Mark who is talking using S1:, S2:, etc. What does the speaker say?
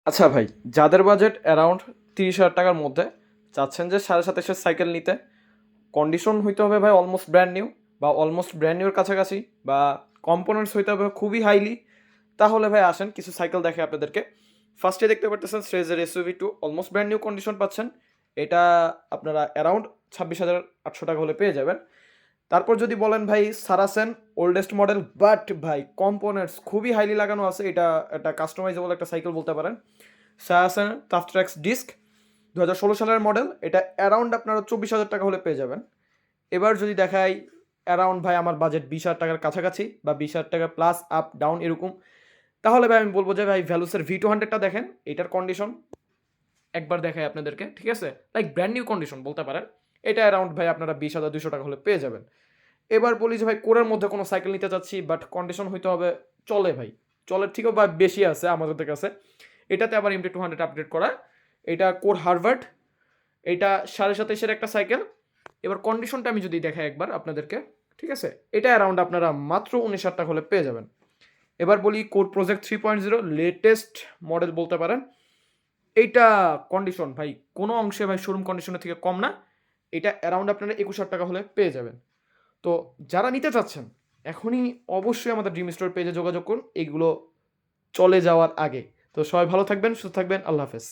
S1: আচ্ছা ভাই, যাদের বাজেট অ্যারাউন্ড 30,000 টাকার মধ্যে চাচ্ছেন যে 27,500 সাইকেল নিতে, কন্ডিশন হইতে হবে ভাই অলমোস্ট ব্র্যান্ড নিউ বা অলমোস্ট ব্র্যান্ড নিউর কাছাকাছি, বা কম্পোনেন্টস হইতে হবে খুবই হাইলি, তাহলে ভাই আসেন কিছু সাইকেল দেখে আপনাদেরকে। ফার্স্টে দেখতে পারতেছেন স্ট্রেজের SUV2 almost brand new condition পাচ্ছেন। এটা আপনারা অ্যারাউন্ড 26,800 টাকা হলে পেয়ে যাবেন। তারপর যদি বলেন ভাই সারাসেন ওল্ডেস্ট মডেল, বাট ভাই কম্পোনেন্টস খুবই হাইলি লাগানো আছে, এটা একটা কাস্টমাইজেবল একটা সাইকেল বলতে পারেন। সারাসেন টাফ ট্র্যাক্স ডিস্ক 2016 সালের মডেল, এটা অ্যারাউন্ড আপনারা 24,000 টাকা হলে পেয়ে যাবেন। এবার যদি দেখাই অ্যারাউন্ড ভাই আমার বাজেট 20,000 টাকার কাছাকাছি বা 20,000 টাকা প্লাস আপ ডাউন এরকম, তাহলে ভাই আমি বলবো যে ভাই ভ্যালুসের V200টা দেখেন। এটার কন্ডিশন একবার দেখাই আপনাদেরকে, ঠিক আছে, লাইক ব্র্যান্ড নিউ কন্ডিশন বলতে পারেন। এটা অ্যারাউন্ড ভাই আপনারা 20,200 টাকা হলে পেয়ে যাবেন। এবার বলি যে ভাই কোরের মধ্যে কোনো সাইকেল নিতে চাচ্ছি, বাট কন্ডিশন হইতে হবে চলে ভাই, চলের থেকেও বা বেশি আছে আমাদের কাছে। এটাতে আবার MT200 আপডেট করা, এটা কোর হারভার্ড, এটা 27,500 একটা সাইকেল। এবার কন্ডিশনটা আমি যদি দেখাই একবার আপনাদেরকে, ঠিক আছে, এটা অ্যারাউন্ড আপনারা মাত্র 19,000 টাকা হলে পেয়ে যাবেন। এবার বলি কোর প্রজেক্ট 3.0 লেটেস্ট মডেল বলতে পারেন। এইটা কন্ডিশন ভাই কোনো অংশে ভাই শোরুম কন্ডিশনের থেকে কম না। এটা অ্যারাউন্ড আপনারা 21,000 টাকা হলে পেয়ে যাবেন। তো যারা নিতে চাচ্ছেন এখনই অবশ্যই আমাদের ড্রিম স্টোর পেজে যোগাযোগ করুন এগুলো চলে যাওয়ার আগে। তো সবাই ভালো থাকবেন, সুস্থ থাকবেন, আল্লাহ হাফেজ।